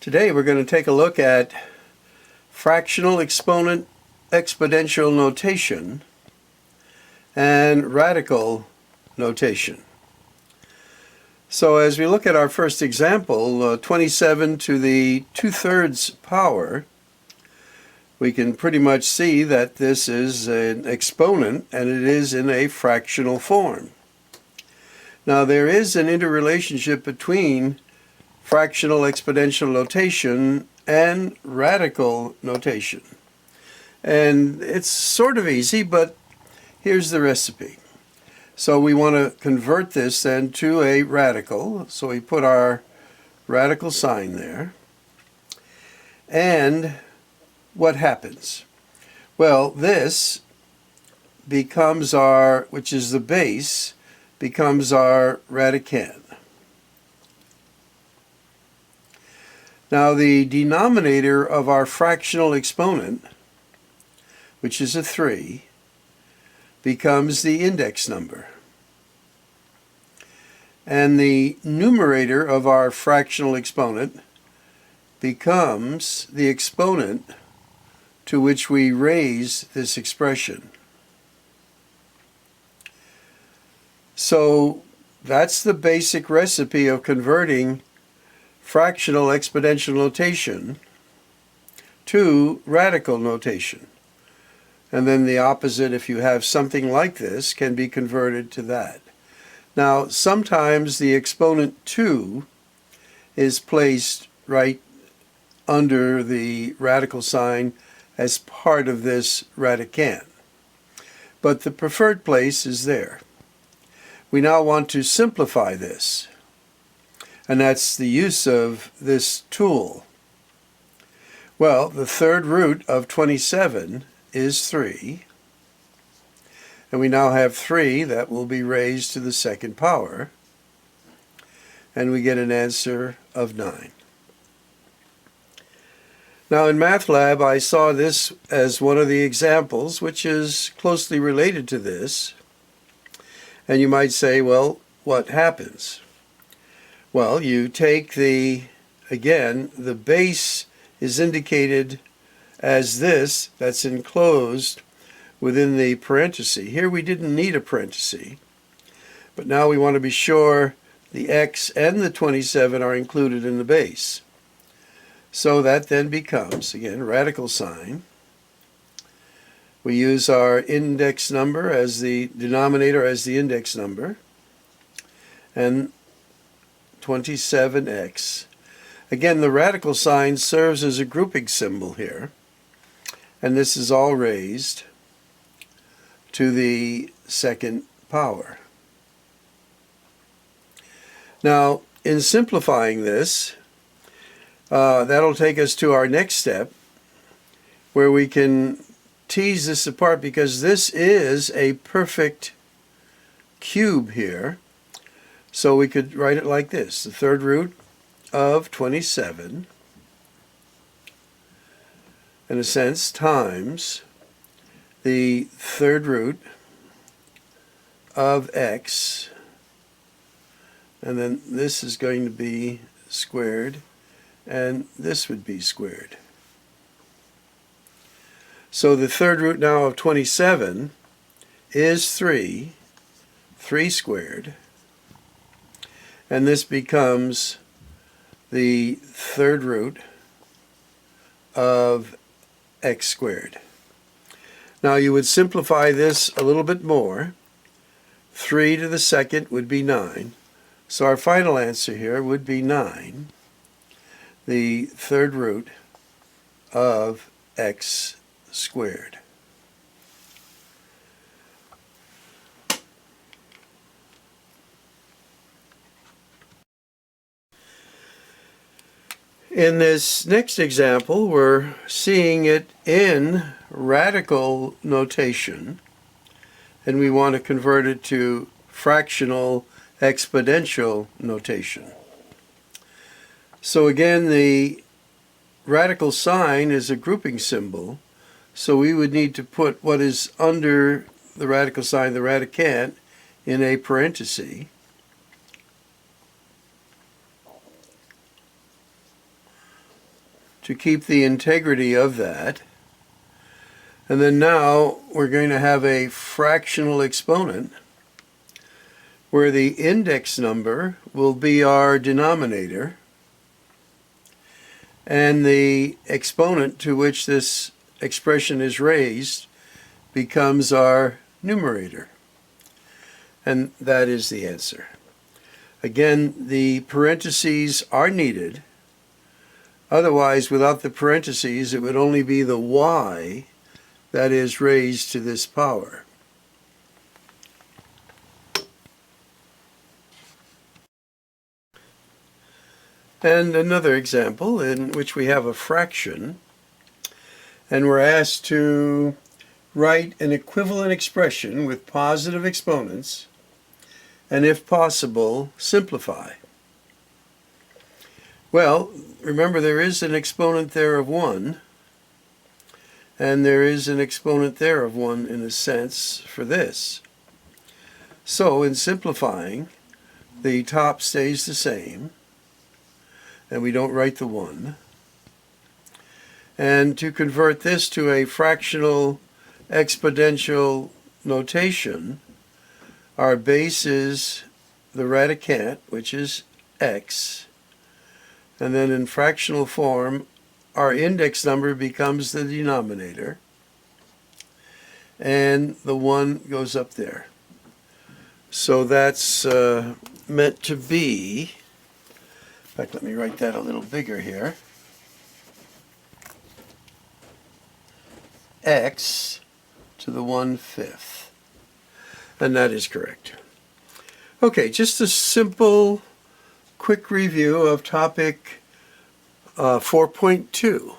Today we're going to take a look at fractional exponent exponential notation and radical notation. So as we look at our first example, 27 to the 2/3 power, we can pretty much see that this is an exponent and it is in a fractional form. Now there is an interrelationship between fractional exponential notation and radical notation. And it's sort of easy, but here's the recipe. So we want to convert this then to a radical. So we put our radical sign there. And what happens? Well, this becomes our, which is the base, becomes our radicand. Now the denominator of our fractional exponent, which is a 3, becomes the index number. And the numerator of our fractional exponent becomes the exponent to which we raise this expression. So that's the basic recipe of converting fractional exponential notation to radical notation. And then the opposite, if you have something like this, can be converted to that. Now, sometimes the exponent 2 is placed right under the radical sign as part of this radicand. But the preferred place is there. We now want to simplify this. And that's the use of this tool. Well, the third root of 27 is 3. And we now have 3 that will be raised to the second power. And we get an answer of 9. Now in MATLAB I saw this as one of the examples which is closely related to this. And you might say, well, what happens? Well, you take again, the base is indicated as this, that's enclosed within the parenthesis. Here we didn't need a parenthesis, but now we want to be sure the x and the 27 are included in the base. So that then becomes, again, radical sign. We use our index number as the denominator as the index number, and 27x. Again, the radical sign serves as a grouping symbol here, and this is all raised to the second power. Now, in simplifying this, that'll take us to our next step, where we can tease this apart, because this is a perfect cube here. So we could write it like this: the third root of 27, in a sense, times the third root of x, and then this is going to be squared, and this would be squared. So the third root now of 27 is 3 squared. And this becomes the third root of x squared. Now you would simplify this a little bit more. 3 to the second would be 9. So our final answer here would be 9, the third root of x squared. In this next example, we're seeing it in radical notation, and we want to convert it to fractional exponential notation. So again, the radical sign is a grouping symbol, so we would need to put what is under the radical sign, the radicand, in a parenthesis. to keep the integrity of that. And then now we're going to have a fractional exponent where the index number will be our denominator and the exponent to which this expression is raised becomes our numerator. And that is the answer. Again, the parentheses are needed. Otherwise, without the parentheses, it would only be the y that is raised to this power. And another example in which we have a fraction, and we're asked to write an equivalent expression with positive exponents, and if possible, simplify. Well, remember there is an exponent there of 1, and there is an exponent there of 1 in a sense for this. So in simplifying, the top stays the same, and we don't write the 1. And to convert this to a fractional exponential notation, our base is the radicand, which is x, and then in fractional form, our index number becomes the denominator, and the 1 goes up there. So that's meant to be, in fact, let me write that a little bigger here, x to the 1/5. And that is correct. Okay, just a simple, quick review of topic 4.2.